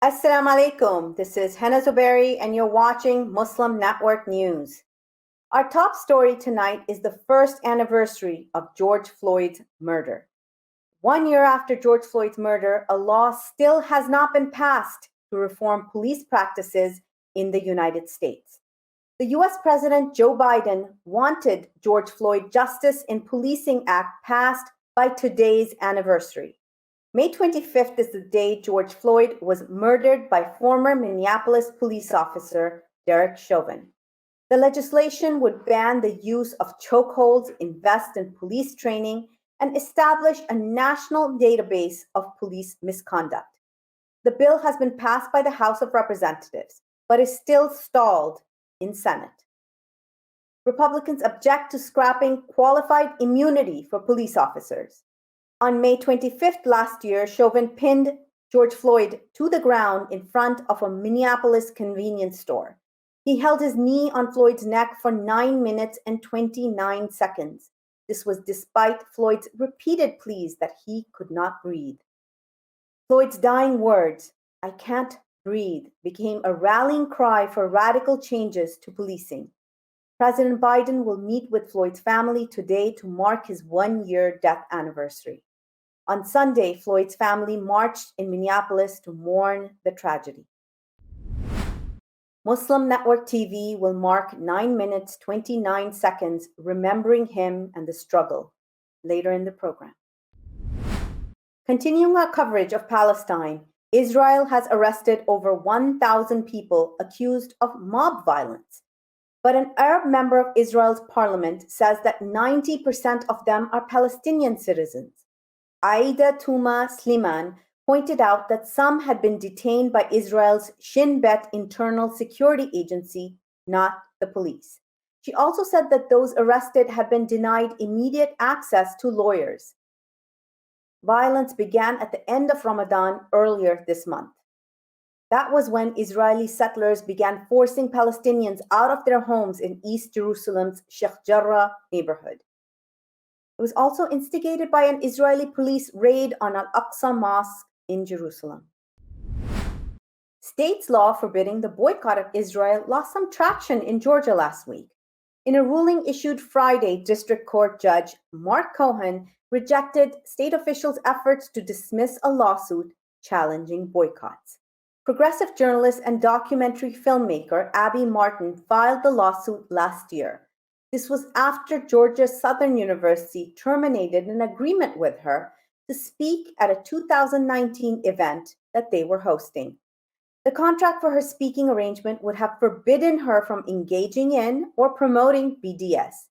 Assalamu alaikum. This is Hena Zuberi, and you're watching Muslim Network News. Our top story tonight is the first anniversary of George Floyd's murder. 1 year after George Floyd's murder, a law still has not been passed to reform police practices in the United States. The US President Joe Biden wanted George Floyd Justice in Policing Act passed by today's anniversary. May 25th is the day George Floyd was murdered by former Minneapolis police officer Derek Chauvin. The legislation would ban the use of chokeholds, invest in police training, and establish a national database of police misconduct. The bill has been passed by the House of Representatives, but is still stalled in Senate. Republicans object to scrapping qualified immunity for police officers. On May 25th last year, Chauvin pinned George Floyd to the ground in front of a Minneapolis convenience store. He held his knee on Floyd's neck for 9 minutes and 29 seconds. This was despite Floyd's repeated pleas that he could not breathe. Floyd's dying words, "I can't breathe," became a rallying cry for radical changes to policing. President Biden will meet with Floyd's family today to mark his 1-year death anniversary. On Sunday, Floyd's family marched in Minneapolis to mourn the tragedy. Muslim Network TV will mark 9 minutes 29 seconds remembering him and the struggle later in the program. Continuing our coverage of Palestine, Israel has arrested over 1,000 people accused of mob violence. But an Arab member of Israel's parliament says that 90% of them are Palestinian citizens. Aida Touma Sliman pointed out that some had been detained by Israel's Shin Bet internal security agency, not the police. She also said that those arrested had been denied immediate access to lawyers. Violence began at the end of Ramadan earlier this month. That was when Israeli settlers began forcing Palestinians out of their homes in East Jerusalem's Sheikh Jarrah neighborhood. It was also instigated by an Israeli police raid on Al-Aqsa Mosque in Jerusalem. State's law forbidding the boycott of Israel lost some traction in Georgia last week. In a ruling issued Friday, District Court Judge Mark Cohen rejected state officials' efforts to dismiss a lawsuit challenging boycotts. Progressive journalist and documentary filmmaker Abby Martin filed the lawsuit last year. This was after Georgia Southern University terminated an agreement with her to speak at a 2019 event that they were hosting. The contract for her speaking arrangement would have forbidden her from engaging in or promoting BDS.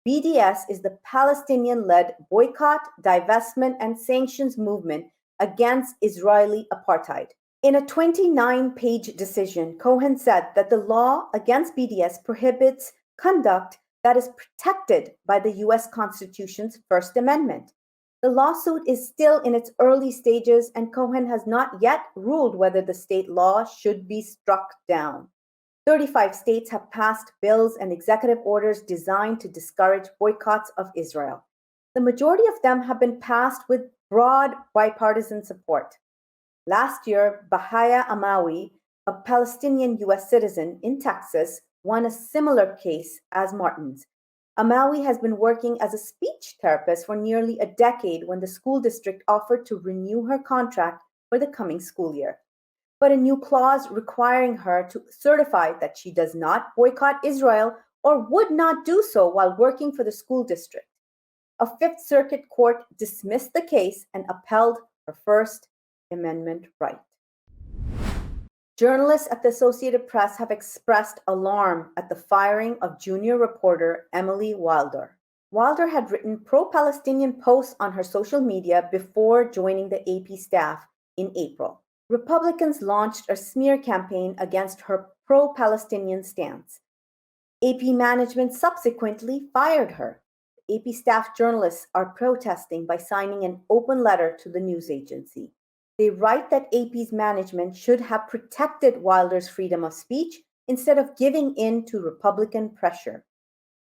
BDS is the Palestinian-led boycott, divestment, and sanctions movement against Israeli apartheid. In a 29-page decision, Cohen said that the law against BDS prohibits conduct that is protected by the U.S. Constitution's First Amendment. The lawsuit is still in its early stages, and Cohen has not yet ruled whether the state law should be struck down. 35 states have passed bills and executive orders designed to discourage boycotts of Israel. The majority of them have been passed with broad bipartisan support. Last year, Bahaya Amawi, a Palestinian U.S. citizen in Texas, won a similar case as Martin's. Amawi has been working as a speech therapist for nearly a decade when the school district offered to renew her contract for the coming school year. But a new clause requiring her to certify that she does not boycott Israel or would not do so while working for the school district. A Fifth Circuit court dismissed the case and upheld her First Amendment right. Journalists at the Associated Press have expressed alarm at the firing of junior reporter Emily Wilder. Wilder had written pro-Palestinian posts on her social media before joining the AP staff in April. Republicans launched a smear campaign against her pro-Palestinian stance. AP management subsequently fired her. AP staff journalists are protesting by signing an open letter to the news agency. They write that AP's management should have protected Wilder's freedom of speech instead of giving in to Republican pressure.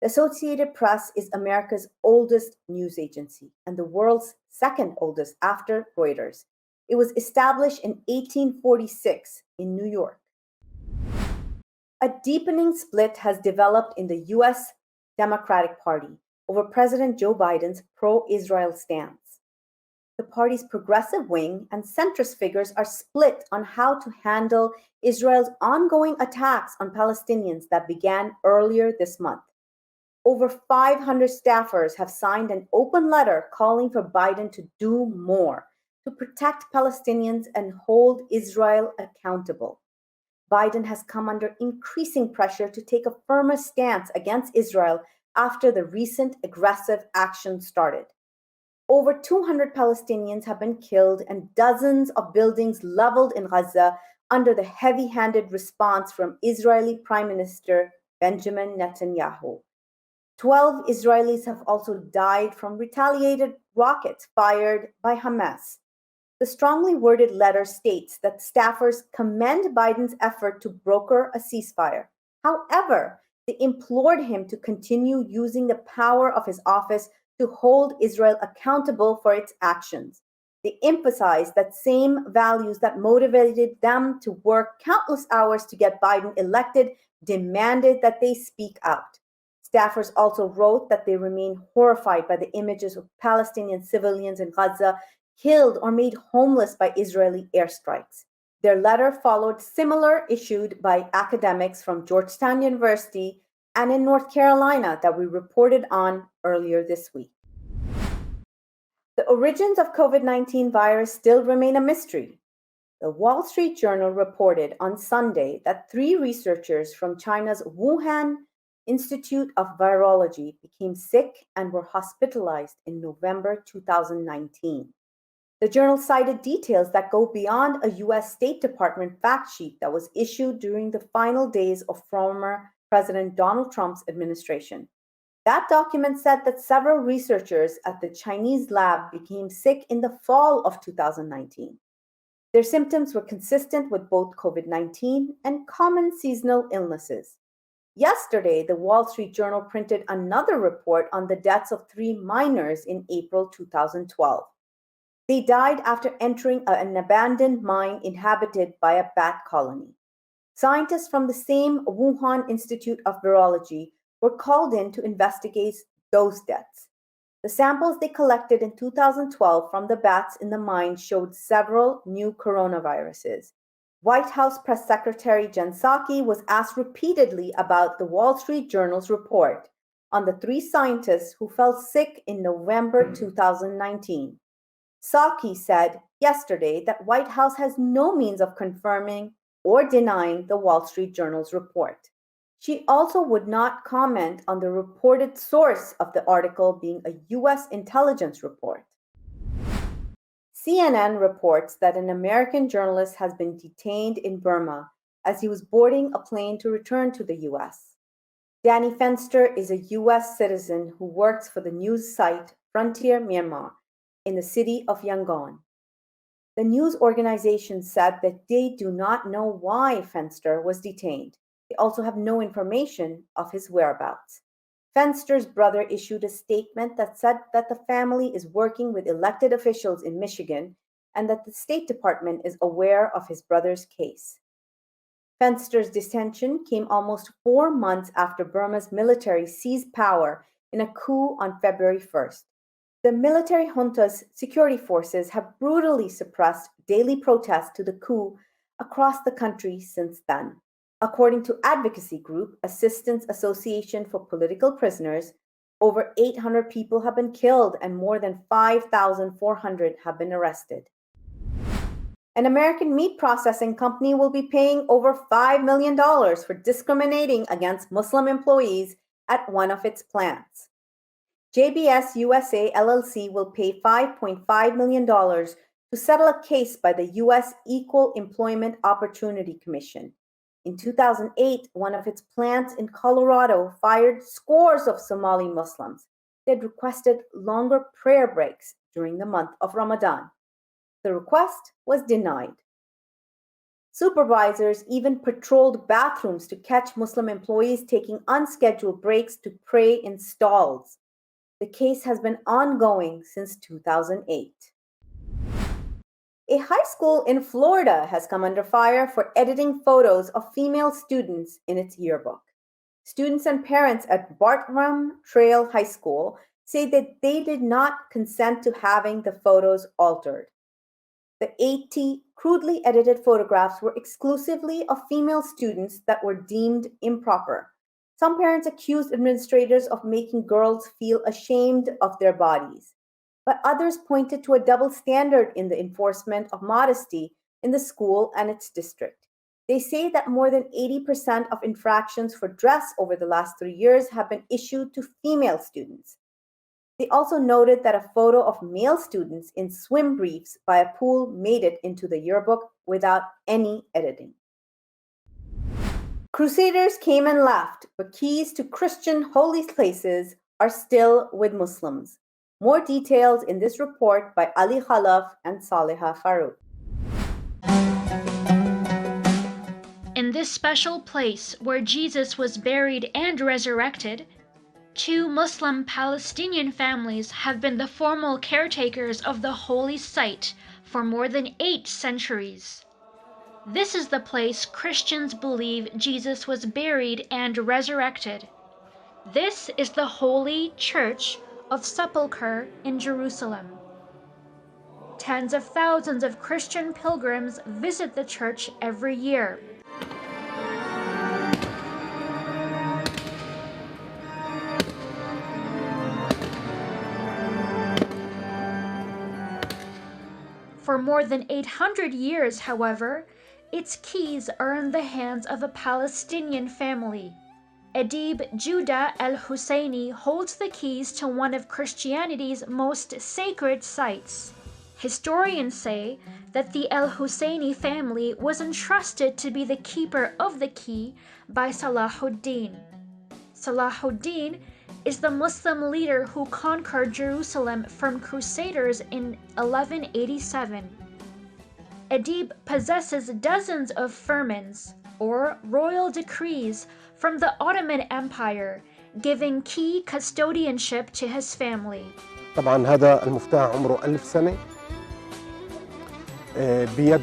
The Associated Press is America's oldest news agency and the world's second oldest after Reuters. It was established in 1846 in New York. A deepening split has developed in the U.S. Democratic Party over President Joe Biden's pro-Israel stance. The party's progressive wing and centrist figures are split on how to handle Israel's ongoing attacks on Palestinians that began earlier this month. Over 500 staffers have signed an open letter calling for Biden to do more to protect Palestinians and hold Israel accountable. Biden has come under increasing pressure to take a firmer stance against Israel after the recent aggressive action started. Over 200 Palestinians have been killed and dozens of buildings leveled in Gaza under the heavy-handed response from Israeli Prime Minister Benjamin Netanyahu. 12 Israelis have also died from retaliated rockets fired by Hamas. The strongly worded letter states that staffers commend Biden's effort to broker a ceasefire. However, they implored him to continue using the power of his office to hold Israel accountable for its actions. They emphasized that same values that motivated them to work countless hours to get Biden elected demanded that they speak out. Staffers also wrote that they remain horrified by the images of Palestinian civilians in Gaza killed or made homeless by Israeli airstrikes. Their letter followed similar issued by academics from Georgetown University and in North Carolina that we reported on earlier this week. The origins of COVID-19 virus still remain a mystery. The Wall Street Journal reported on Sunday that 3 researchers from China's Wuhan Institute of Virology became sick and were hospitalized in November 2019. The journal cited details that go beyond a U.S. State Department fact sheet that was issued during the final days of former President Donald Trump's administration. That document said that several researchers at the Chinese lab became sick in the fall of 2019. Their symptoms were consistent with both COVID-19 and common seasonal illnesses. Yesterday, the Wall Street Journal printed another report on the deaths of 3 minors in April 2012. They died after entering an abandoned mine inhabited by a bat colony. Scientists from the same Wuhan Institute of Virology were called in to investigate those deaths. The samples they collected in 2012 from the bats in the mine showed several new coronaviruses. White House Press Secretary Jen Psaki was asked repeatedly about the Wall Street Journal's report on the 3 scientists who fell sick in November 2019. Psaki said yesterday that White House has no means of confirming or denying the Wall Street Journal's report. She also would not comment on the reported source of the article being a U.S. intelligence report. CNN reports that an American journalist has been detained in Burma as he was boarding a plane to return to the U.S. Danny Fenster is a U.S. citizen who works for the news site Frontier Myanmar in the city of Yangon. The news organization said that they do not know why Fenster was detained. They also have no information of his whereabouts. Fenster's brother issued a statement that said that the family is working with elected officials in Michigan and that the State Department is aware of his brother's case. Fenster's detention came almost 4 months after Burma's military seized power in a coup on February 1st. The military junta's security forces have brutally suppressed daily protests to the coup across the country since then. According to advocacy group Assistance Association for Political Prisoners, over 800 people have been killed and more than 5,400 have been arrested. An American meat processing company will be paying over $5 million for discriminating against Muslim employees at one of its plants. JBS USA LLC will pay $5.5 million to settle a case by the U.S. Equal Employment Opportunity Commission. In 2008, one of its plants in Colorado fired scores of Somali Muslims. They had requested longer prayer breaks during the month of Ramadan. The request was denied. Supervisors even patrolled bathrooms to catch Muslim employees taking unscheduled breaks to pray in stalls. The case has been ongoing since 2008. A high school in Florida has come under fire for editing photos of female students in its yearbook. Students and parents at Bartram Trail High School say that they did not consent to having the photos altered. The 80 crudely edited photographs were exclusively of female students that were deemed improper. Some parents accused administrators of making girls feel ashamed of their bodies, but others pointed to a double standard in the enforcement of modesty in the school and its district. They say that more than 80% of infractions for dress over the last 3 years have been issued to female students. They also noted that a photo of male students in swim briefs by a pool made it into the yearbook without any editing. Crusaders came and left, but keys to Christian holy places are still with Muslims. More details in this report by Ali Khalaf and Saleha Farouk. In this special place where Jesus was buried and resurrected, two Muslim Palestinian families have been the formal caretakers of the holy site for more than 8 centuries. This is the place Christians believe Jesus was buried and resurrected. This is the Holy Church of Sepulchre in Jerusalem. Tens of thousands of Christian pilgrims visit the church every year. For more than 800 years, however, its keys are in the hands of a Palestinian family. Adib Judah al-Husseini holds the keys to one of Christianity's most sacred sites. Historians say that the al-Husseini family was entrusted to be the keeper of the key by Salahuddin. Salahuddin is the Muslim leader who conquered Jerusalem from Crusaders in 1187. Adib possesses dozens of firmans, or royal decrees, from the Ottoman Empire, giving key custodianship to his family. طبعا هذا المفتاح عمره 1000 سنة بيد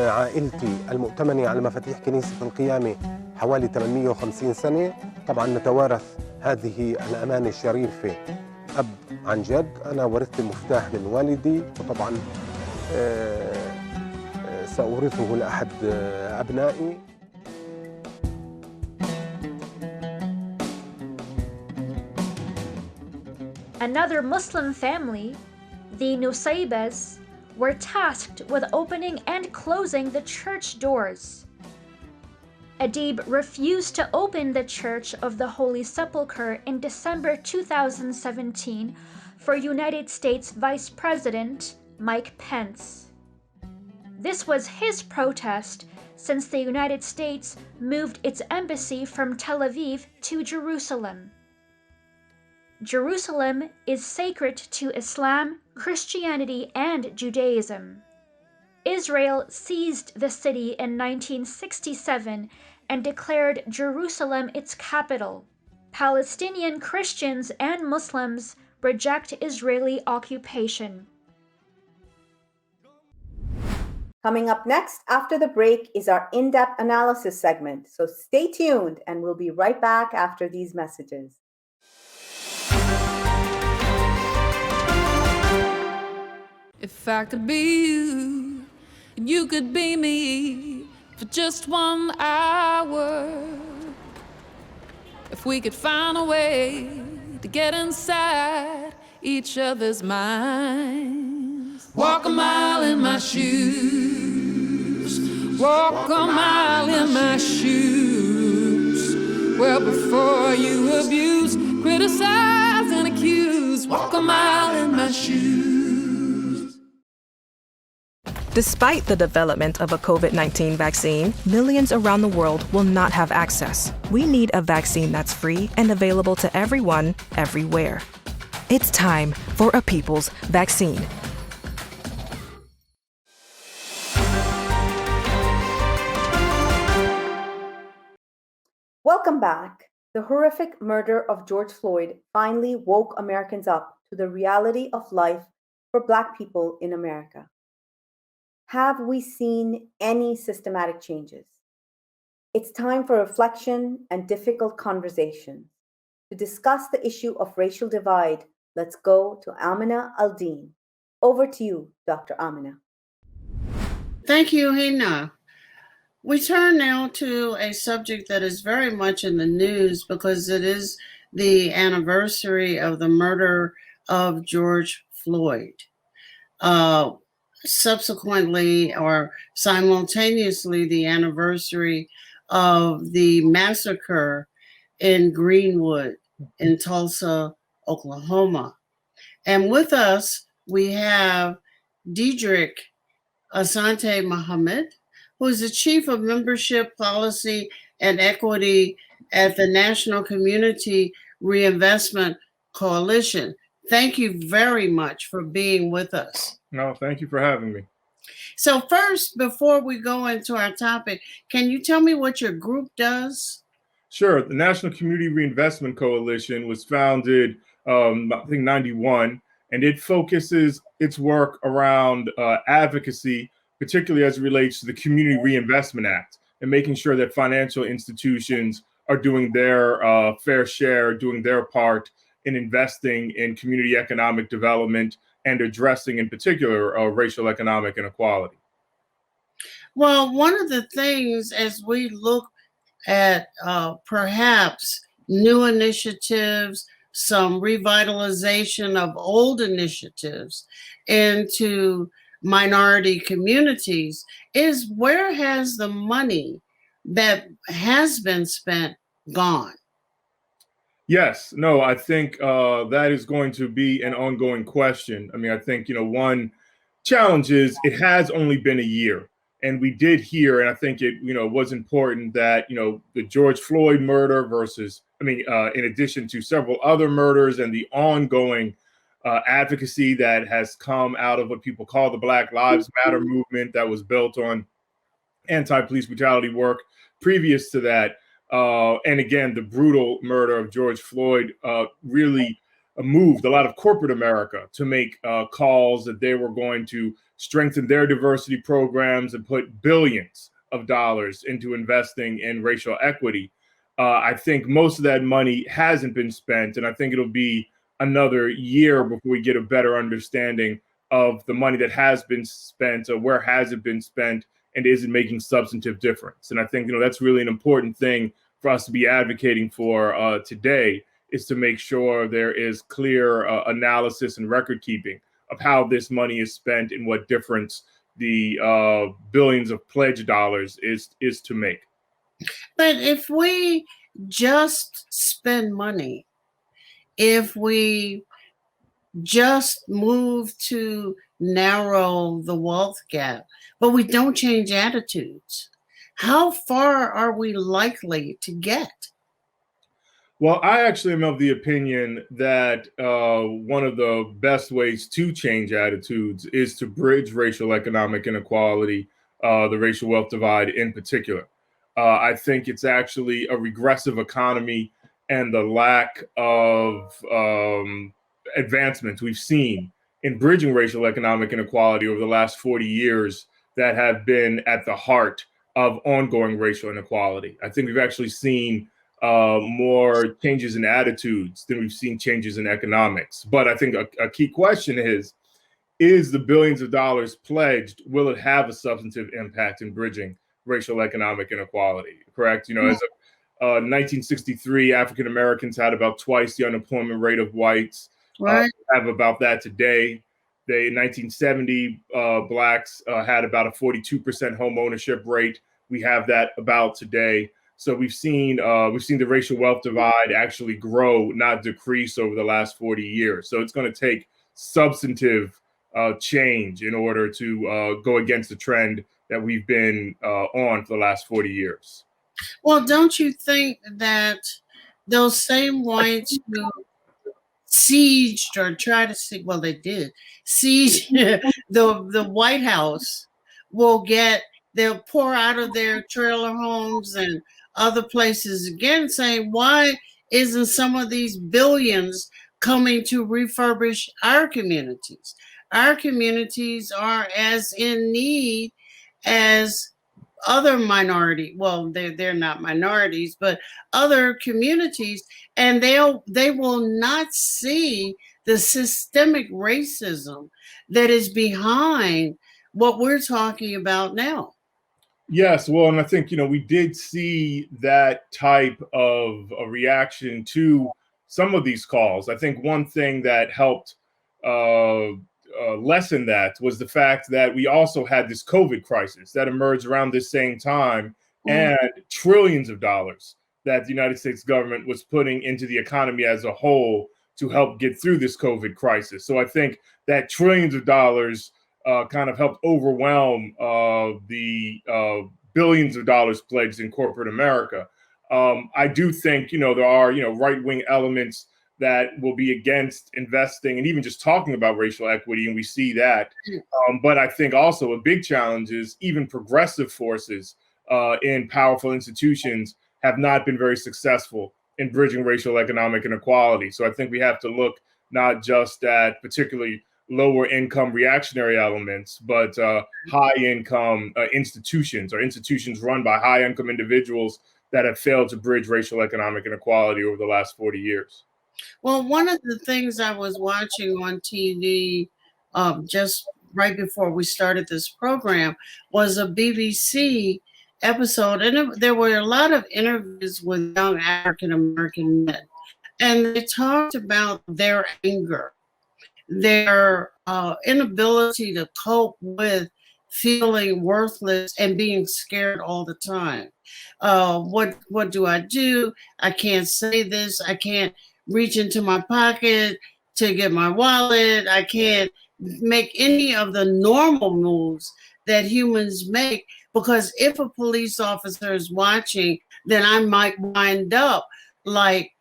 عائلتي المؤتمنة على مفاتيح كنيسة القيامة حوالي 850 سنة. طبعا نتوارث هذه الأمانة الشريفة أب عن جد. أنا ورثت المفتاح من والدي، وطبعا سأورثه لأحد أبنائي. Another Muslim family, the Nusaybas, were tasked with opening and closing the church doors. Adib refused to open the Church of the Holy Sepulchre in December 2017 for United States Vice President Mike Pence. This was his protest since the United States moved its embassy from Tel Aviv to Jerusalem. Jerusalem is sacred to Islam, Christianity, and Judaism. Israel seized the city in 1967 and declared Jerusalem its capital. Palestinian Christians and Muslims reject Israeli occupation. Coming up next after the break is our in-depth analysis segment, so stay tuned and we'll be right back after these messages. If I could be you, and you could be me for just 1 hour. If we could find a way to get inside each other's minds. Walk a mile in my shoes. Walk a mile in my shoes. Well, before you abuse, criticize, and accuse. Walk a mile in my shoes. Despite the development of a COVID-19 vaccine, millions around the world will not have access. We need a vaccine that's free and available to everyone, everywhere. It's time for a people's vaccine. Welcome back. The horrific murder of George Floyd finally woke Americans up to the reality of life for Black people in America. Have we seen any systematic changes? It's time for reflection and difficult conversation. To discuss the issue of racial divide, let's go to Amina Aldeen. Over to you, Dr. Amina. Thank you, Hena. We turn now to a subject that is very much in the news because it is the anniversary of the murder of George Floyd. Uh, Subsequently or simultaneously, the anniversary of the massacre in Greenwood in Tulsa, Oklahoma. And with us, we have Diedrich Asante Mohammed, who is the Chief of Membership Policy and Equity at the National Community Reinvestment Coalition. Thank you very much for being with us. No, thank you for having me. So first, before we go into our topic, can you tell me what your group does? Sure. The National Community Reinvestment Coalition was founded, I think, 91, and it focuses its work around advocacy, particularly as it relates to the Community Reinvestment Act and making sure that financial institutions are doing their fair share, doing their part in investing in community economic development and addressing, in particular, racial economic inequality. Well, one of the things as we look at perhaps new initiatives, some revitalization of old initiatives into minority communities, is where has the money that has been spent gone? Yes, no, I think that is going to be an ongoing question. I mean, I think, one challenge is it has only been a year. And we did hear, and I think it, was important that, the George Floyd murder versus, in addition to several other murders and the ongoing advocacy that has come out of what people call the Black Lives Matter movement that was built on anti-police brutality work previous to that. And again, the brutal murder of George Floyd really moved a lot of corporate America to make calls that they were going to strengthen their diversity programs and put billions of dollars into investing in racial equity. I think most of that money hasn't been spent, and I think it'll be another year before we get a better understanding of the money that has been spent, or where has it been spent, and is it making substantive difference. And I think that's really an important thing for us to be advocating for today, is to make sure there is clear analysis and record keeping of how this money is spent and what difference the billions of pledge dollars is to make. But if we just spend money, if we just move to narrow the wealth gap, but we don't change attitudes, how far are we likely to get? Well, I actually am of the opinion that one of the best ways to change attitudes is to bridge racial economic inequality, the racial wealth divide in particular. I think it's actually a regressive economy and the lack of advancements we've seen in bridging racial economic inequality over the last 40 years that have been at the heart of ongoing racial inequality. I think we've actually seen more changes in attitudes than we've seen changes in economics. But I think a key question is the billions of dollars pledged, will it have a substantive impact in bridging racial economic inequality? Correct? As of 1963, African Americans had about twice the unemployment rate of whites. Right. Have about that today. In 1970, blacks had about a 42% home ownership rate. We have that about today. So we've seen the racial wealth divide actually grow, not decrease, over the last 40 years. So it's going to take substantive change in order to go against the trend that we've been on for the last 40 years. Well, don't you think that those same whites who sieged or tried to see, well, they did siege the White House they'll pour out of their trailer homes and other places again, saying, why isn't some of these billions coming to refurbish our communities? our communities are as in need as other minority, well, they're not minorities, but other communities, and they will not see the systemic racism that is behind what we're talking about now. Yes, well, and I think, we did see that type of a reaction to some of these calls. I think one thing that helped lessen that was the fact that we also had this COVID crisis that emerged around this same time, Mm. and trillions of dollars that the United States government was putting into the economy as a whole to help get through this COVID crisis. So I think that trillions of dollars kind of helped overwhelm the billions of dollars pledged in corporate America. I do think, there are, right-wing elements that will be against investing and even just talking about racial equity, and we see that. But I think also a big challenge is even progressive forces in powerful institutions have not been very successful in bridging racial economic inequality. So I think we have to look not just at particularly lower income reactionary elements, but high income institutions or institutions run by high income individuals that have failed to bridge racial economic inequality over the last 40 years. Well, one of the things I was watching on TV just right before we started this program was a BBC episode, and there were a lot of interviews with young African American men, and they talked about their anger, their inability to cope with feeling worthless and being scared all the time. What do I do? I can't say this. I can't reach into my pocket to get my wallet. I can't make any of the normal moves that humans make, because if a police officer is watching, then I might wind up like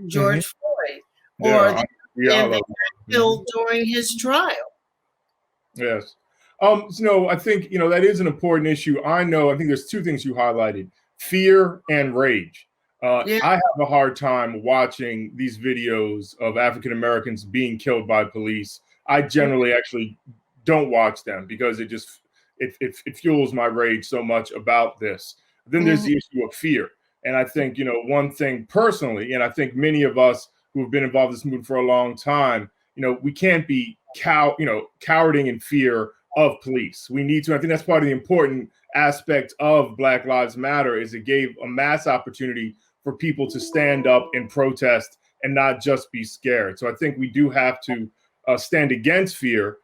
George Floyd or Yeah, the man that yeah. killed during his trial. Yes. I think, that is an important issue. I think there's two things you highlighted: fear and rage. Yeah. I have a hard time watching these videos of African Americans being killed by police. I generally actually don't watch them because it fuels my rage so much about this. Then there's the issue of fear. And I think, one thing personally, and I think many of us who have been involved in this movement for a long time, we can't be cowarding in fear of police. We need to. I think that's part of the important aspect of Black Lives Matter is it gave a mass opportunity for people to stand up and protest and not just be scared. So I think we do have to stand against fear,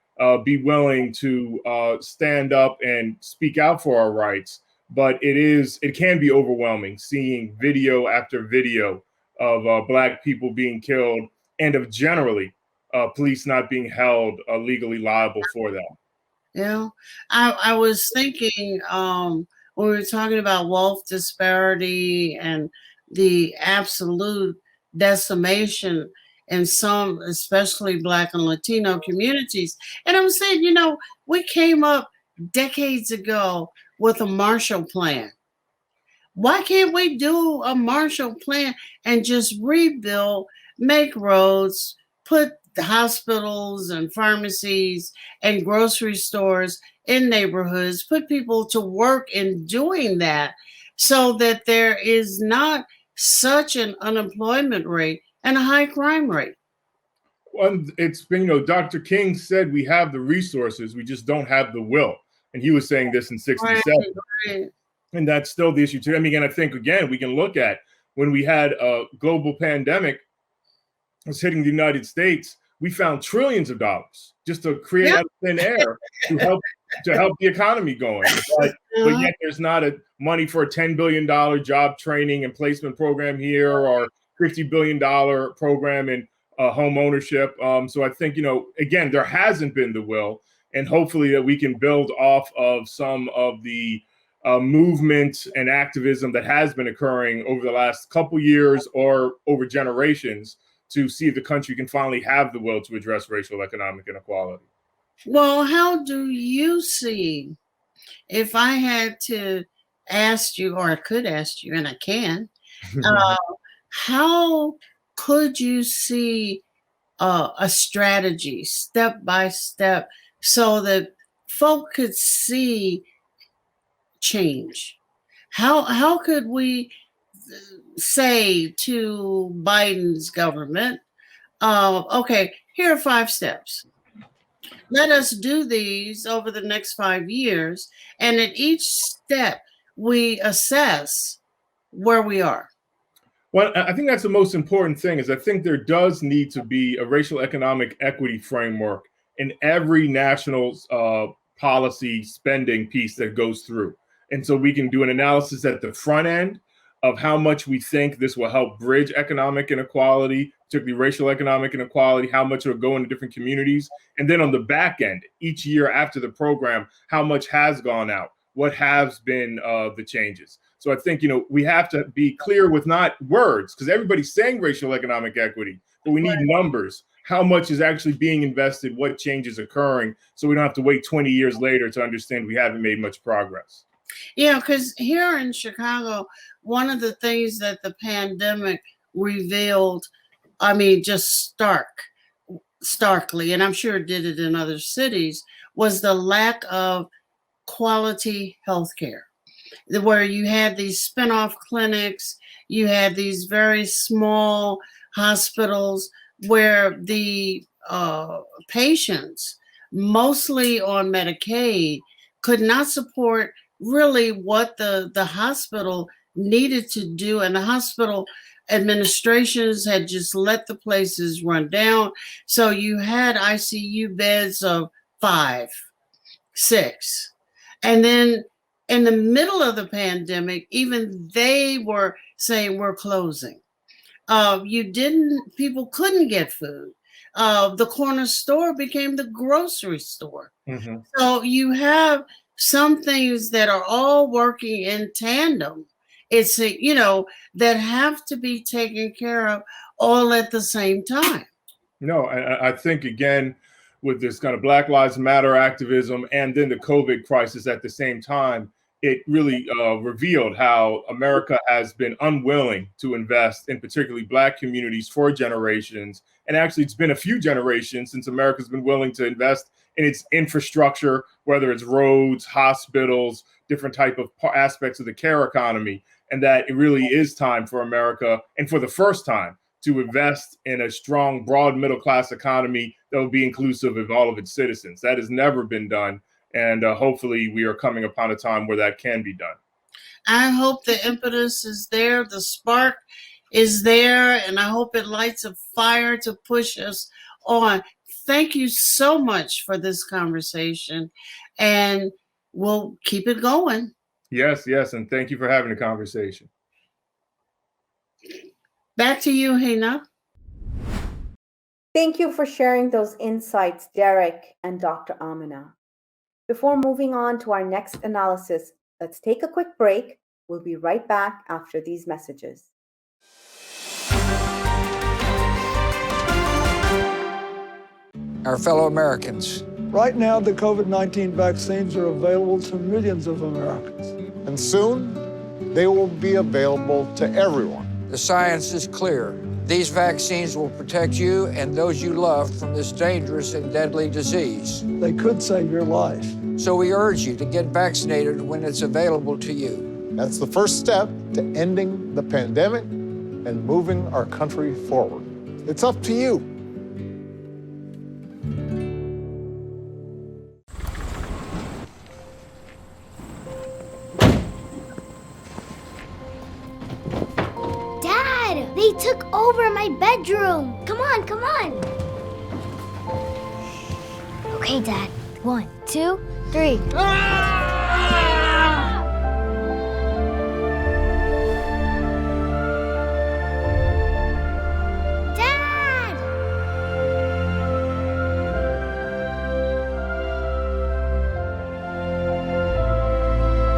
be willing to stand up and speak out for our rights. But it can be overwhelming seeing video after video of Black people being killed and of generally police not being held legally liable for that. Yeah, I was thinking when we were talking about wealth disparity and the absolute decimation in some, especially Black and Latino communities, and I'm saying, we came up decades ago with a Marshall Plan. Why can't we do a Marshall Plan and just rebuild, make roads, put the hospitals and pharmacies and grocery stores in neighborhoods, put people to work in doing that so that there is not such an unemployment rate and a high crime rate? Well, it's been, Dr. King said we have the resources, we just don't have the will. And he was saying this in 67. Right. And that's still the issue too. I mean, and I think, again, we can look at when we had a global pandemic was hitting the United States, we found trillions of dollars just to create out of thin air to help the economy going. But yet there's not money for a $10 billion job training and placement program here or $50 billion program in home ownership. So I think, again, there hasn't been the will, and hopefully that we can build off of some of the movement and activism that has been occurring over the last couple years or over generations to see if the country can finally have the will to address racial economic inequality. Well, how do you see, if I had to ask you, or I could ask you, and I can, how could you see a strategy, step by step, so that folk could see change. How could we say to Biden's government, okay, here are 5 steps. Let us do these over the next 5 years, and at each step we assess where we are. Well, I think that's the most important thing is I think there does need to be a racial economic equity framework in every national policy spending piece that goes through. And so we can do an analysis at the front end of how much we think this will help bridge economic inequality, particularly racial economic inequality, how much it'll go into different communities. And then on the back end, each year after the program, how much has gone out, what has been the changes. So I think, we have to be clear with not words, because everybody's saying racial economic equity, but we need numbers. How much is actually being invested? What change is occurring? So we don't have to wait 20 years later to understand we haven't made much progress. Yeah, because here in Chicago, one of the things that the pandemic revealed, just starkly, and I'm sure it did it in other cities, was the lack of quality health care, where you had these spin-off clinics, you had these very small hospitals where the patients, mostly on Medicaid, could not support really what the hospital needed to do. And the hospital administrations had just let the places run down. So you had ICU beds of 5, 6. And then in the middle of the pandemic, even they were saying we're closing. People couldn't get food. The corner store became the grocery store. Mm-hmm. So you have some things that are all working in tandem. It's, that have to be taken care of all at the same time. No, I think, again, with this kind of Black Lives Matter activism and then the COVID crisis at the same time, it really revealed how America has been unwilling to invest in particularly Black communities for generations. And actually, it's been a few generations since America's been willing to invest in its infrastructure, whether it's roads, hospitals, different type of aspects of the care economy. And that it really is time for America, and for the first time, to invest in a strong, broad middle class economy that will be inclusive of all of its citizens. That has never been done. And hopefully we are coming upon a time where that can be done. I hope the impetus is there, the spark is there, and I hope it lights a fire to push us on. Thank you so much for this conversation, and we'll keep it going. Yes, and thank you for having the conversation. Back to you, Hena. Thank you for sharing those insights, Derek and Dr. Amina. Before moving on to our next analysis, let's take a quick break. We'll be right back after these messages. Our fellow Americans. Right now, the COVID-19 vaccines are available to millions of Americans. And soon, they will be available to everyone. The science is clear. These vaccines will protect you and those you love from this dangerous and deadly disease. They could save your life. So we urge you to get vaccinated when it's available to you. That's the first step to ending the pandemic and moving our country forward. It's up to you. They took over my bedroom. Come on, come on. Okay, Dad. 1, 2, 3. Dad!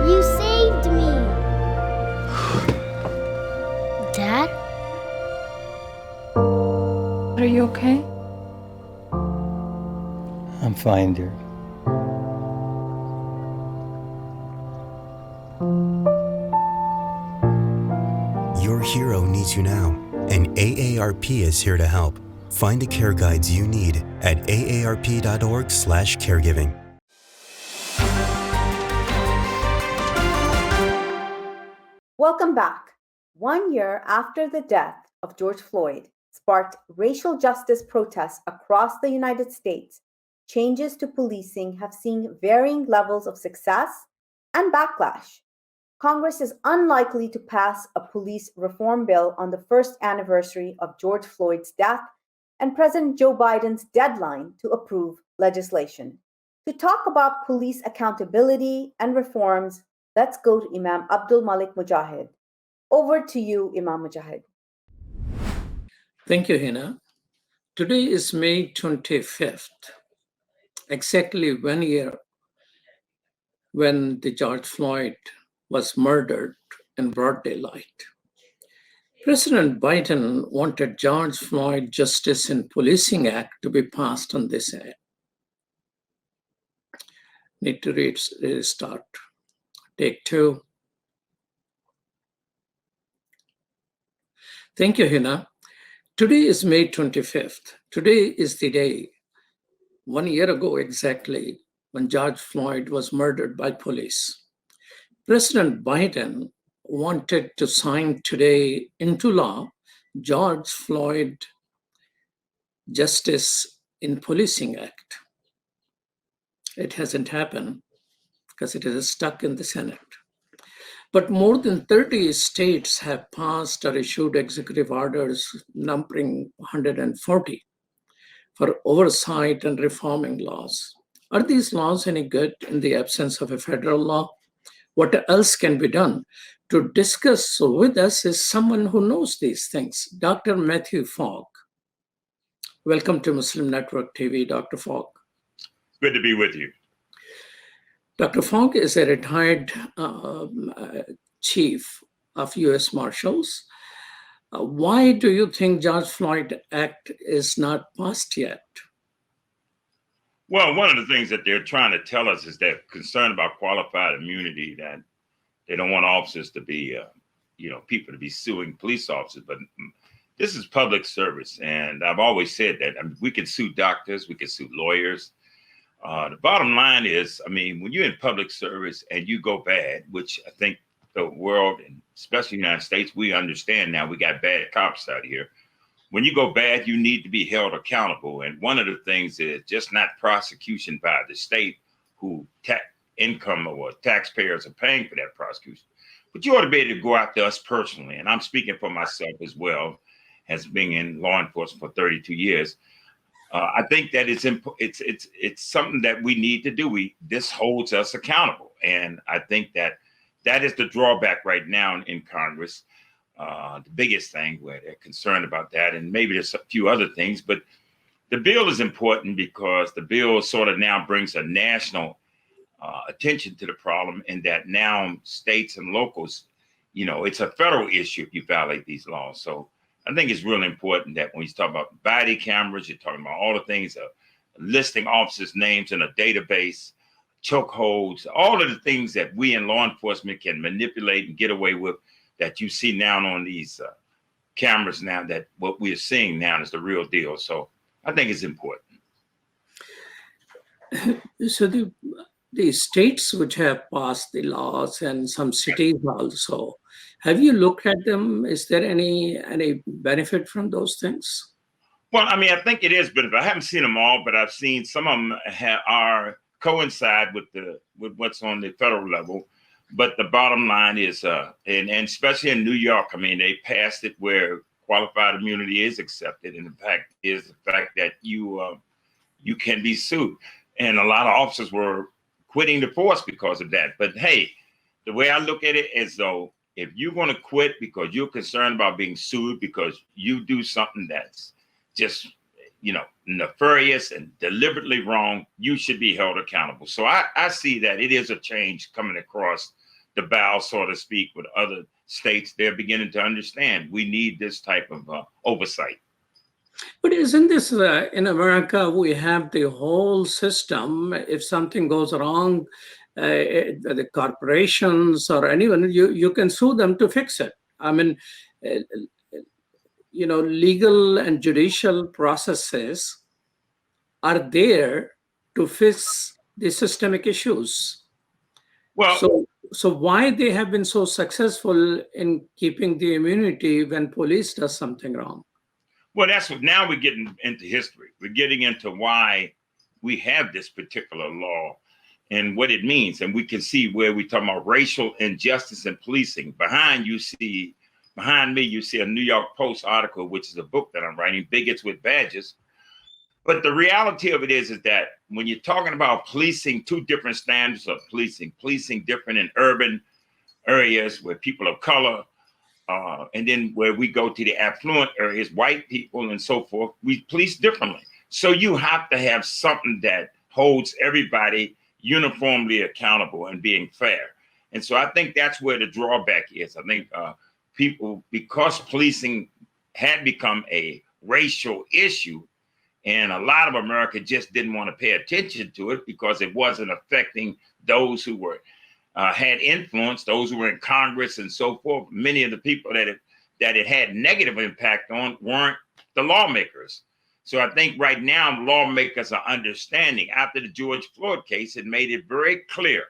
You saved me. Dad? Are you okay? I'm fine, dear. Your hero needs you now, and AARP is here to help. Find the care guides you need at aarp.org/caregiving. Welcome back. 1 year after the death of George Floyd sparked racial justice protests across the United States, changes to policing have seen varying levels of success and backlash. Congress is unlikely to pass a police reform bill on the first anniversary of George Floyd's death and President Joe Biden's deadline to approve legislation. To talk about police accountability and reforms, let's go to Imam Abdul Malik Mujahid. Over to you, Imam Mujahid. Thank you, Hena. Today is May 25th, exactly 1 year when the George Floyd was murdered in broad daylight. President Biden wanted George Floyd Justice in Policing Act to be passed on this day. Need to restart. Take two. Thank you, Hena. Today is May 25th. Today is the day, 1 year ago exactly, when George Floyd was murdered by police. President Biden wanted to sign today into law George Floyd Justice in Policing Act. It hasn't happened because it is stuck in the Senate. But more than 30 states have passed or issued executive orders numbering 140 for oversight and reforming laws. Are these laws any good in the absence of a federal law? What else can be done? To discuss with us is someone who knows these things, Dr. Matthew Fogg. Welcome to Muslim Network TV, Dr. Fogg. Good to be with you. Dr. Fogg is a retired chief of U.S. Marshals. Why do you think George Floyd Act is not passed yet? Well, one of the things that they're trying to tell us is they're concerned about qualified immunity, that they don't want officers to be, people to be suing police officers. But this is public service. And I've always said that we can sue doctors, we can sue lawyers. The bottom line is, when you're in public service and you go bad, which I think the world, and especially the United States, we understand now we got bad cops out here. When you go bad, you need to be held accountable. And one of the things is just not prosecution by the state who income or taxpayers are paying for that prosecution. But you ought to be able to go out to us personally. And I'm speaking for myself as well, as being in law enforcement for 32 years. I think that it's something that we need to do. This holds us accountable. And I think that is the drawback right now in Congress. The biggest thing where they're concerned about that, and maybe there's a few other things, but the bill is important because the bill sort of now brings a national attention to the problem, and that now states and locals, it's a federal issue if you violate these laws. So I think it's really important that when you talk about body cameras, you're talking about all the things, listing officers' names in a database, chokeholds, all of the things that we in law enforcement can manipulate and get away with, that you see now on these cameras now, that what we are seeing now is the real deal. So I think it's important. So the states which have passed the laws and some cities also, have you looked at them? Is there any benefit from those things? Well, I think it is, but I haven't seen them all, but I've seen some of them are coincide with what's on the federal level. But the bottom line is, and especially in New York, they passed it where qualified immunity is accepted, and the fact that you can be sued, and a lot of officers were quitting the force because of that. But hey, the way I look at it is, though, if you're going to quit because you're concerned about being sued because you do something that's just nefarious and deliberately wrong, you should be held accountable. So I see that it is a change coming across the bow, so to speak, with other states. They're beginning to understand we need this type of oversight. But isn't this, in America, we have the whole system. If something goes wrong, the corporations or anyone, you can sue them to fix it. legal and judicial processes are there to fix the systemic issues. Well, so why they have been so successful in keeping the immunity when police does something wrong? Well, that's what now we're getting into history. We're getting into why we have this particular law and what it means. And we can see where we talk about racial injustice and policing. Behind me, you see a New York Post article, which is a book that I'm writing, Bigots with Badges. But the reality of it is that when you're talking about policing, two different standards of policing different in urban areas where people of color, and then where we go to the affluent areas, white people and so forth, we police differently. So you have to have something that holds everybody uniformly accountable and being fair. And so I think that's where the drawback is. I think people, because policing had become a racial issue, and a lot of America just didn't want to pay attention to it because it wasn't affecting those who were had influence, those who were in Congress and so forth. Many of the people that it had negative impact on weren't the lawmakers. So I think right now lawmakers are understanding. After the George Floyd case, it made it very clear.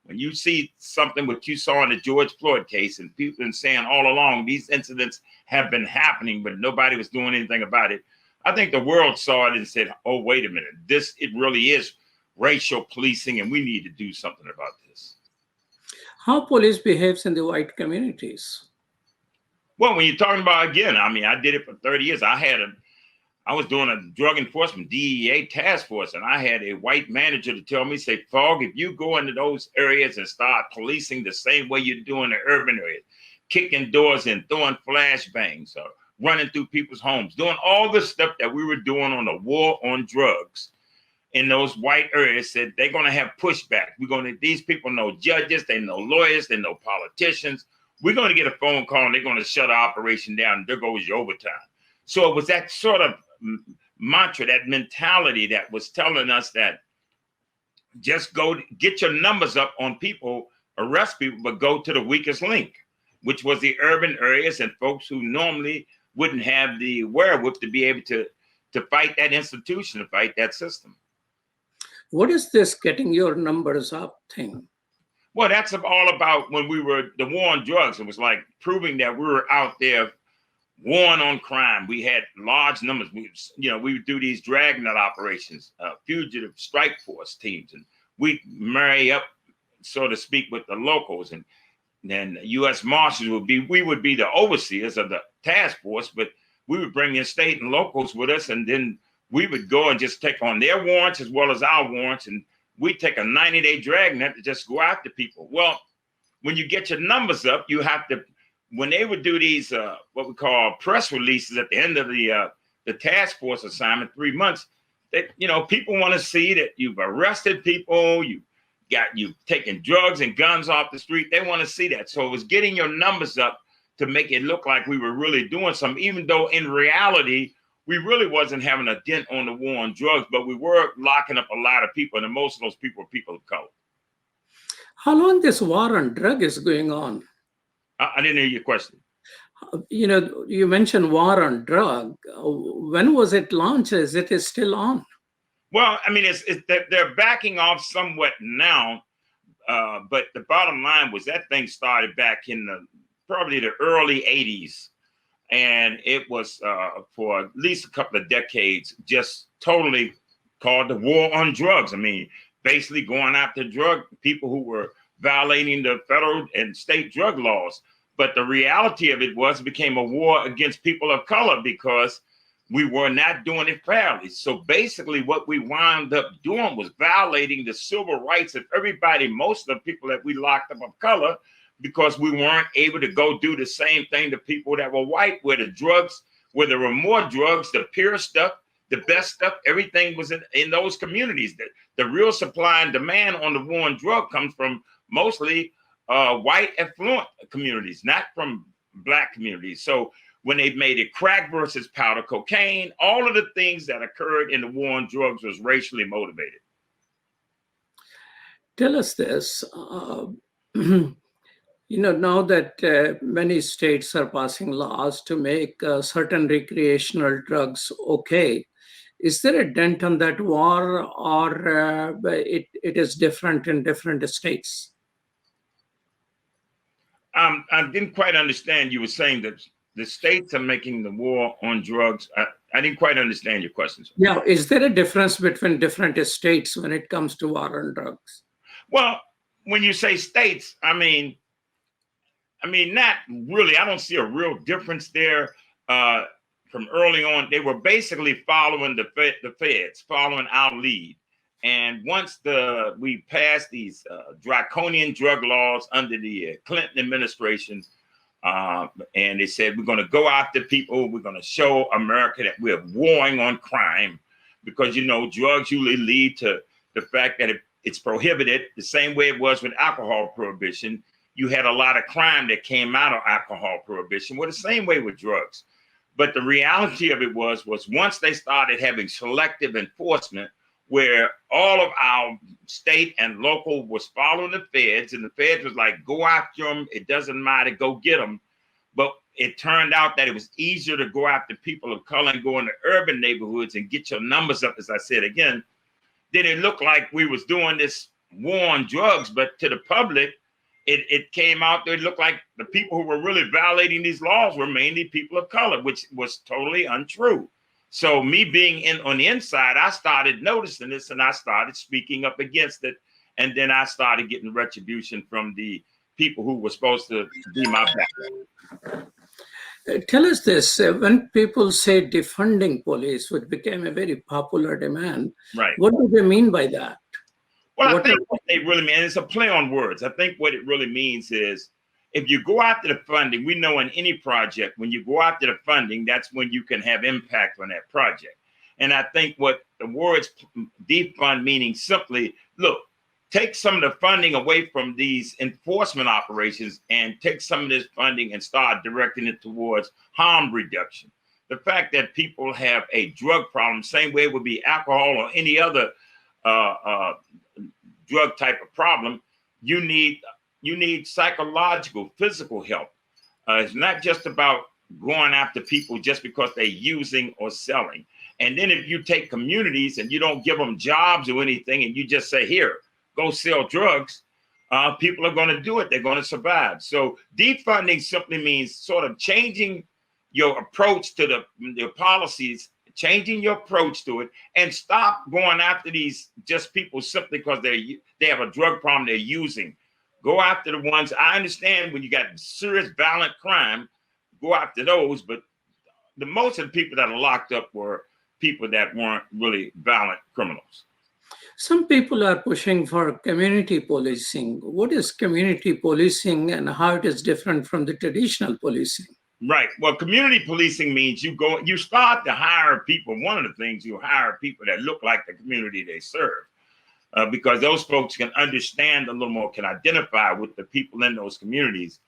When you see something what you saw in the George Floyd case, and people have been saying all along, these incidents have been happening, but nobody was doing anything about it. I think the world saw it and said, oh, wait a minute, it really is racial policing, and we need to do something about this. How police behaves in the white communities? Well, when you're talking about, again, I mean, I did it for 30 years. I was doing a drug enforcement DEA task force, and I had a white manager to tell me, say, Fogg, if you go into those areas and start policing the same way you do in the urban areas, kicking doors in, throwing flashbangs, or running through people's homes, doing all the stuff that we were doing on the war on drugs in those white areas, said they're going to have pushback. These people know judges, they know lawyers, they know politicians. We're going to get a phone call and they're going to shut our operation down, and there goes your overtime. So it was that sort of mantra, that mentality that was telling us that just go get your numbers up on people, arrest people, but go to the weakest link, which was the urban areas and folks who normally wouldn't have the wherewithal to be able to fight that institution, to fight that system. What is this getting your numbers up thing? Well, that's all about when we were the war on drugs. It was like proving that we were out there warring on crime. We had large numbers. We would do these dragnet operations, fugitive strike force teams, and we marry up, so to speak, with the locals. And then U.S. Marshals we would be the overseers of the task force, but we would bring in state and locals with us, and then we would go and just take on their warrants as well as our warrants, and we take a 90-day dragnet to just go after people. Well, when you get your numbers up, you have to, when they would do these what we call press releases at the end of the task force assignment, 3 months, people want to see that you've arrested people, you've taken drugs and guns off the street. They want to see that. So it was getting your numbers up to make it look like we were really doing something, even though in reality, we really wasn't having a dent on the war on drugs, but we were locking up a lot of people, and most of those people were people of color. How long this war on drug is going on? I didn't hear your question. You mentioned war on drug. When was it launched? Is it still on? Well, I mean, they're backing off somewhat now, but the bottom line was that thing started back in probably the early 80s. And it was for at least a couple of decades, just totally called the war on drugs. I mean, basically going after drug people who were violating the federal and state drug laws. But the reality of it became a war against people of color because we were not doing it fairly. So basically what we wound up doing was violating the civil rights of everybody, most of the people that we locked up of color, because we weren't able to go do the same thing to people that were white, where there were more drugs, the pure stuff, the best stuff, everything was in those communities. The real supply and demand on the war on drug comes from mostly white affluent communities, not from Black communities. So when they made it crack versus powder cocaine, all of the things that occurred in the war on drugs was racially motivated. Tell us this. Now that many states are passing laws to make certain recreational drugs okay, is there a dent on that war, or it is different in different states? I didn't quite understand. You were saying that the states are making the war on drugs. I didn't quite understand your question. Yeah, is there a difference between different states when it comes to war on drugs? Well, when you say states, I mean, not really. I don't see a real difference there. From early on, they were basically following the feds, following our lead. And once we passed these draconian drug laws under the Clinton administration, and they said, we're going to go after people. We're going to show America that we're warring on crime, because, drugs usually lead to the fact that it's prohibited the same way it was with alcohol prohibition. You had a lot of crime that came out of alcohol prohibition. Well, the same way with drugs. But the reality of it was once they started having selective enforcement, where all of our state and local was following the feds, and the feds was like, go after them. It doesn't matter, go get them. But it turned out that it was easier to go after people of color and go into urban neighborhoods and get your numbers up, as I said again. Then it looked like we was doing this war on drugs, but to the public, it came out that it looked like the people who were really violating these laws were mainly people of color, which was totally untrue. So me being on the inside, I started noticing this and I started speaking up against it. And then I started getting retribution from the people who were supposed to be my back. Tell us this, when people say defunding police, which became a very popular demand, right? What do they mean by that? Well, I think what they really mean, it's a play on words. I think what it really means is, if you go after the funding, we know in any project, when you go after the funding, that's when you can have impact on that project. And I think what the words defund meaning simply, look, take some of the funding away from these enforcement operations and take some of this funding and start directing it towards harm reduction. The fact that people have a drug problem, same way it would be alcohol or any other drug type of problem, you need psychological, physical help. It's not just about going after people just because they're using or selling. And then if you take communities and you don't give them jobs or anything, and you just say, here, go sell drugs, people are going to do it. They're going to survive. So defunding simply means sort of changing your approach to the policies, changing your approach to it, and stop going after these just people simply because they have a drug problem they're using. Go after the ones. I understand when you got serious violent crime, go after those, but the most of the people that are locked up were people that weren't really violent criminals. Some people are pushing for community policing. What is community policing and how it is different from the traditional policing? Right. Well, community policing means you start to hire people. One of the things, you hire people that look like the community they serve, because those folks can understand a little more, can identify with the people in those communities.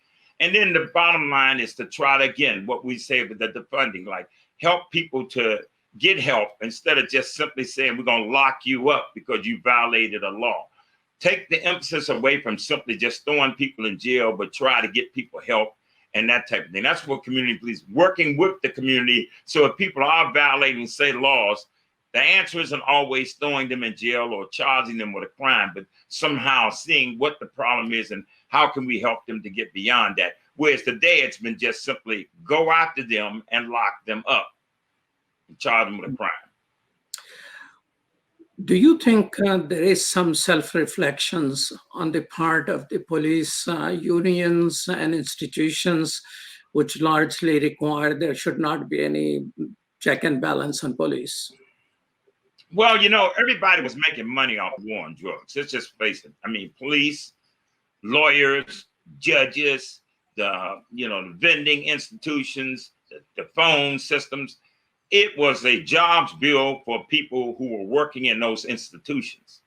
And then the bottom line is to try to, again, what we say with the funding, like help people to get help instead of just simply saying we're going to lock you up because you violated a law. Take the emphasis away from simply just throwing people in jail, but try to get people help and that type of thing. That's what community police, working with the community. So if people are violating, say, laws, the answer isn't always throwing them in jail or charging them with a crime, but somehow seeing what the problem is and how can we help them to get beyond that. Whereas today it's been just simply go after them and lock them up and charge them with a crime. Do you think there is some self-reflections on the part of the police unions and institutions, which largely require there should not be any check and balance on police? Well, everybody was making money off war on drugs. Let's just face it. I mean, police, lawyers, judges, the vending institutions, the phone systems. It was a jobs bill for people who were working in those institutions.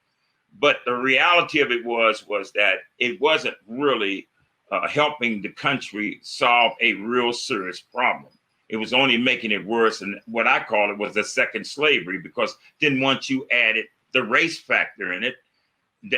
But the reality of it was that it wasn't really helping the country solve a real serious problem. It was only making it worse. And what I call it was a second slavery, because then once you added the race factor in it,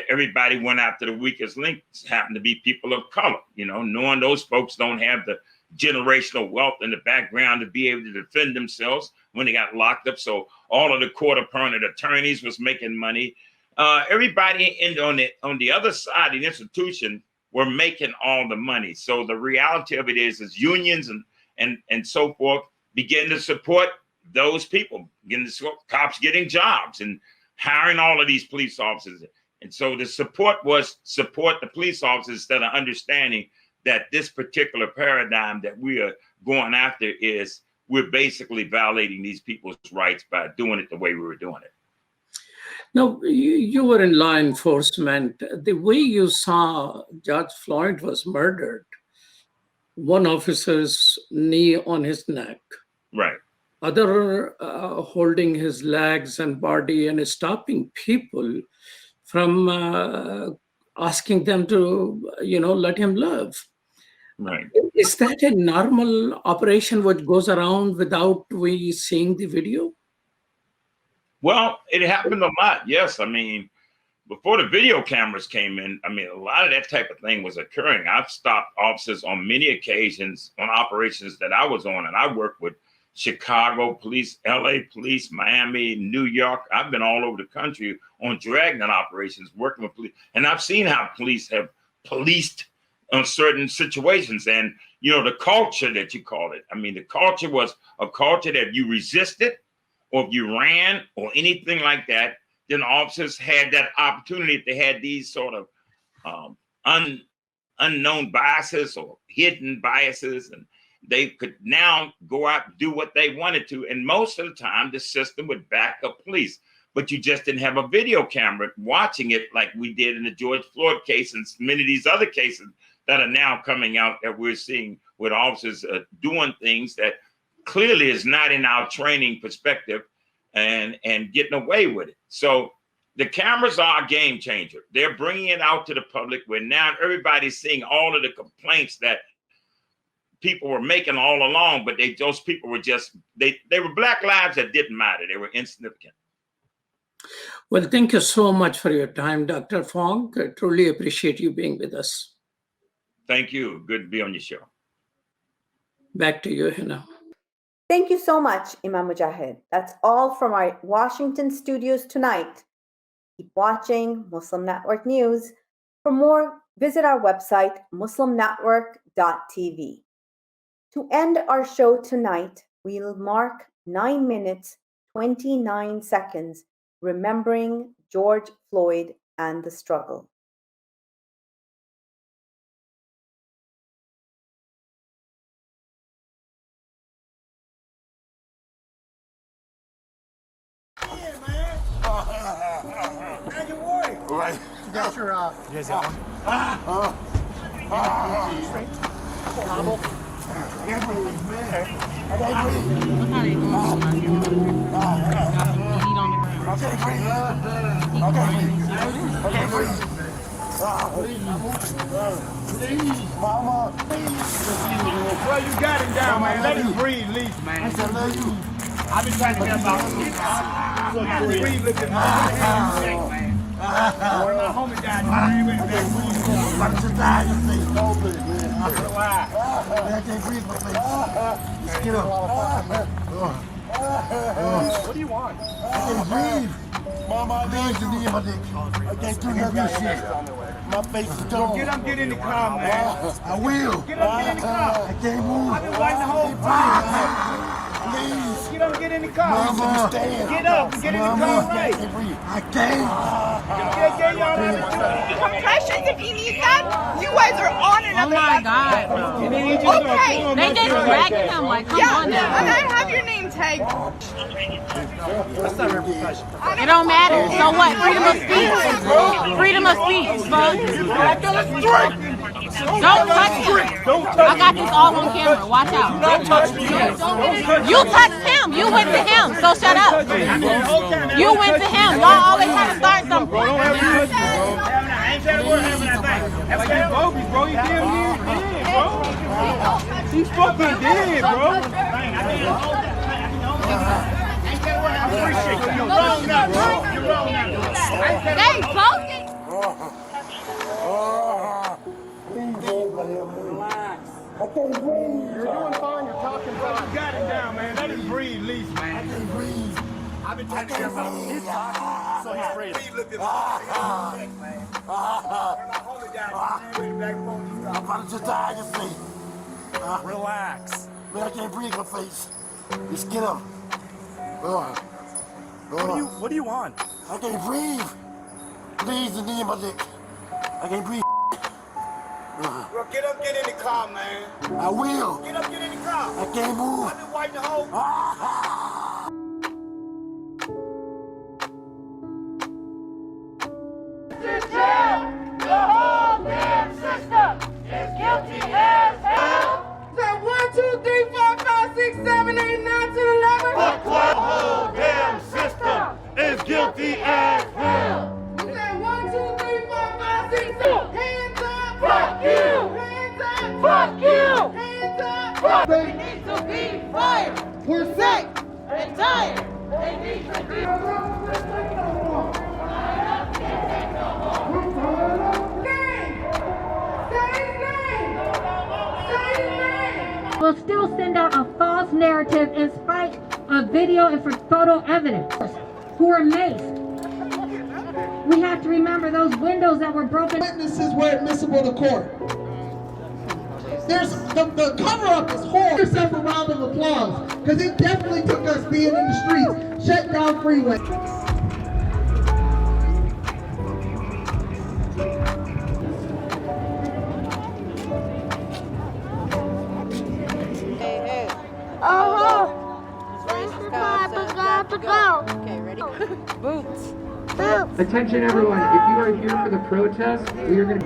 everybody went after the weakest links, happened to be people of color, knowing those folks don't have the generational wealth in the background to be able to defend themselves when they got locked up. So all of the court-appointed attorneys was making money. Everybody on the other side of the institution were making all the money. So the reality of it is unions and so forth begin to support those people, begin to support cops getting jobs and hiring all of these police officers. And so the support was support the police officers instead of understanding that this particular paradigm that we are going after is we're basically violating these people's rights by doing it the way we were doing it. Now, you were in law enforcement. The way you saw George Floyd was murdered, one officer's knee on his neck. Right. Other holding his legs and body and stopping people from asking them to, let him live. Right. Is that a normal operation which goes around without we seeing the video? Well, it happened a lot. Yes. I mean, before the video cameras came in, a lot of that type of thing was occurring. I've stopped officers on many occasions on operations that I was on, and I worked with Chicago police, LA police, Miami, New York. I've been all over the country on dragnet operations, working with police. And I've seen how police have policed on certain situations. And, the culture that you call it. The culture was a culture that you resisted or if you ran or anything like that, then officers had that opportunity if they had these sort of unknown biases or hidden biases, and they could now go out and do what they wanted to. And most of the time, the system would back up police. But you just didn't have a video camera watching it like we did in the George Floyd case and many of these other cases that are now coming out that we're seeing with officers doing things that clearly is not in our training perspective and getting away with it. So the cameras are a game changer. They're bringing it out to the public where now everybody's seeing all of the complaints that people were making all along, but those people were just, they were black lives that didn't matter. They were insignificant. Well, thank you so much for your time, Dr. Fong. I truly appreciate you being with us. Thank you. Good to be on your show. Back to you, Hena. Thank you so much, Imam Mujahid. That's all from our Washington studios tonight. Keep watching Muslim Network News. For more, visit our website, muslimnetwork.tv. To end our show tonight, we'll mark 9 minutes, 29 seconds, remembering George Floyd and the struggle. Right. You got your, you guys got one? Mama. Well, you got him down, man. Let him breathe, at least, man. I said, love you. I've been trying to get about breathe, look at man. One of my homies died, man. I'm just dying, you say COVID, man. I can't breathe my face. Just get up. What do you want? I can't breathe. Mama, I need you in my dick. I can't do nothing shit. My face is gone. Get in the car, man. I will. Get in the car. I can't move. I've been waiting the whole time. Please. Get in the car. Mama. Get up and get in the car right. I can't. Compressions if you need that. You guys are on another level. Oh my God. Okay. They just dragging him like, come on now. And I have your name tag. That's not very professional. It don't matter. So what? Freedom of speech. Freedom of speech, bro. Don't touch him. I got this all on camera. Watch out. Don't touch me. You touched him. You went to him. So shut up. You went to him. Y'all always trying to start something. I ain't trying to work having that thing. That's bogus, bro. You damn near dead, bro. He's fucking dead, bro. I appreciate you. You're wrong now, bro. You're wrong now. They closed it. Relax. I can't breathe. You're doing fine. You're talking fine. You got it down, man. Let him breathe, least, man. I can't breathe. I've been trying to get him out. He's talking, so he's breathing. Breathe, look at him. Man. Hold it down. I'm about to just die, I can see. Relax. Man, I can't breathe in my face. Just get up. What do you want? I can't breathe. Please, the knee in my neck. I can't breathe. Well, get up, get in the car, man. I will. Get up, get in the car. I can't move. I've been wiping the whole. The whole damn system is guilty as hell. Say 1, 2, 3, 4, 5, 6, 7, 8, 9, 10, 11. Fuck the whole damn system is guilty as hell. You say 1, 2, 3, 4, 5, 6, 7. Hands up. Fuck you. Hands up. Fuck you. Hands up. Fuck. They need to be fired. We're sick and tired. They need to be. Will still send out a false narrative in spite of video and for photo evidence who are maced. We have to remember those windows that were broken. Witnesses were admissible to court. There's the cover-up is horrible. Give yourself a round of applause because it definitely took us being in the streets, shut down freeway. Okay, ready? Boots. Attention everyone, if you are here for the protest, we are going to...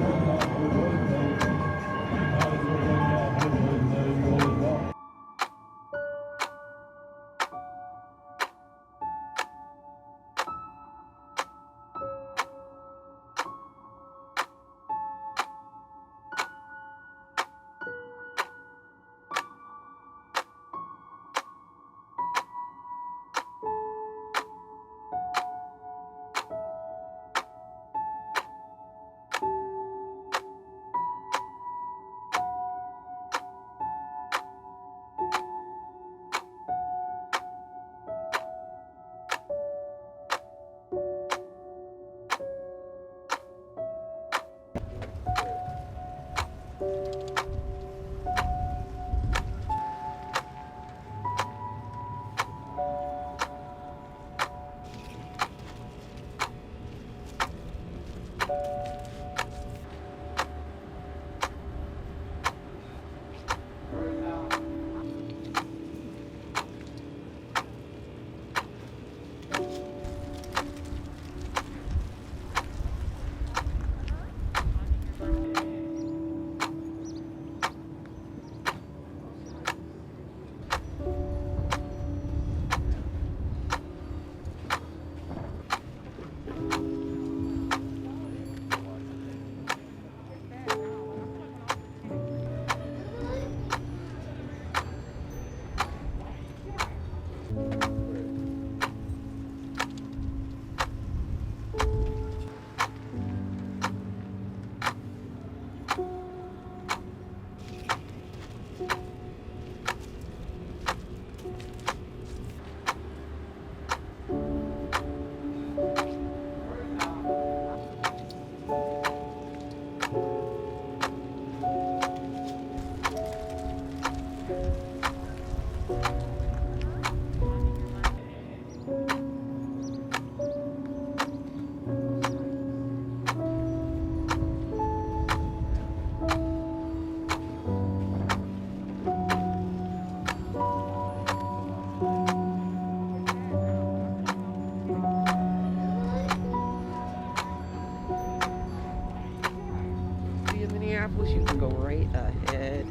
You can go right ahead.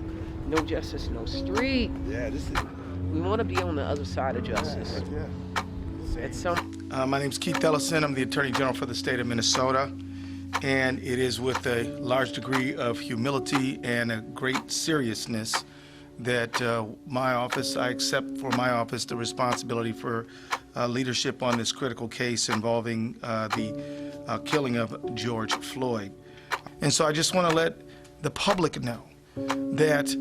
No justice, no street. Yeah, this is. We want to be on the other side of justice. Yeah. At some. My name's Keith Ellison. I'm the Attorney General for the state of Minnesota, and it is with a large degree of humility and a great seriousness that I accept for my office the responsibility for leadership on this critical case involving the killing of George Floyd. And so I just want to let the public know that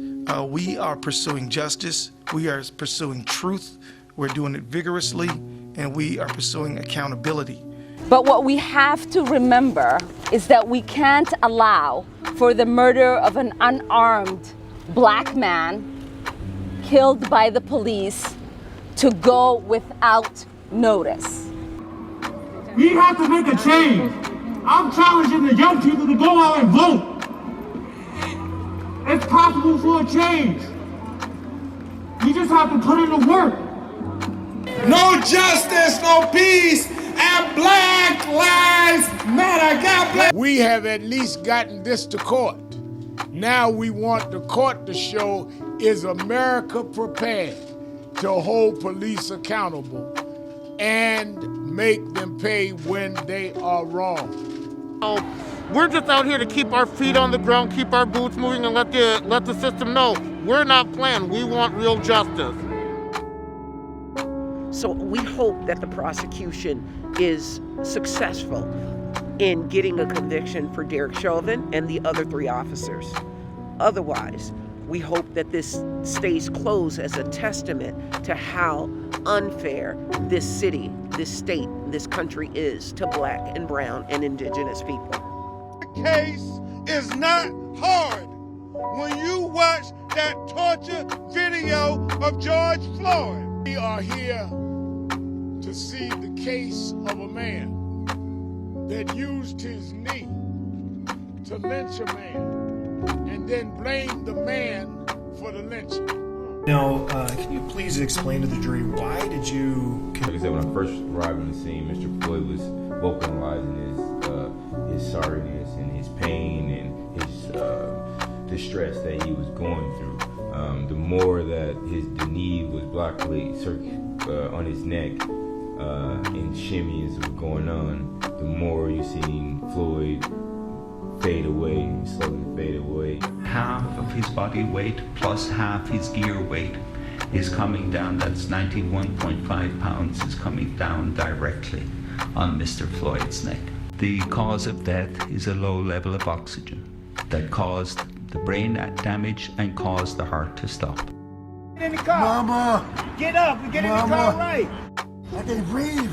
we are pursuing justice, we are pursuing truth, we're doing it vigorously, and we are pursuing accountability. But what we have to remember is that we can't allow for the murder of an unarmed black man killed by the police to go without notice. We have to make a change. I'm challenging the young people to go out and vote. It's possible for a change. You just have to put in the work. No justice, no peace, and Black Lives Matter. God bless. We have at least gotten this to court. Now we want the court to show, is America prepared to hold police accountable and make them pay when they are wrong? We're just out here to keep our feet on the ground, keep our boots moving, and let the system know we're not playing. We want real justice. So we hope that the prosecution is successful in getting a conviction for Derek Chauvin and the other 3 officers. Otherwise, we hope that this stays closed as a testament to how unfair this city, this state, this country is to Black and brown and indigenous people. The case is not hard. When you watch that torture video of George Floyd, we are here to see the case of a man that used his knee to lynch a man and then blamed the man for the lynching. Now, can you please explain to the jury why did you... Like I said, when I first arrived on the scene, Mr. Floyd was vocalizing his sorriness and his pain and his distress that he was going through. The more that the knee was blocked on his neck and shimmies were going on, the more you seen Floyd fade away, slowly fade away. Half of his body weight plus half his gear weight is coming down. That's 91.5 pounds is coming down directly on Mr. Floyd's neck. The cause of death is a low level of oxygen that caused the brain damage and caused the heart to stop. Get in the car. Mama! Get up and get in the car right. I can't breathe.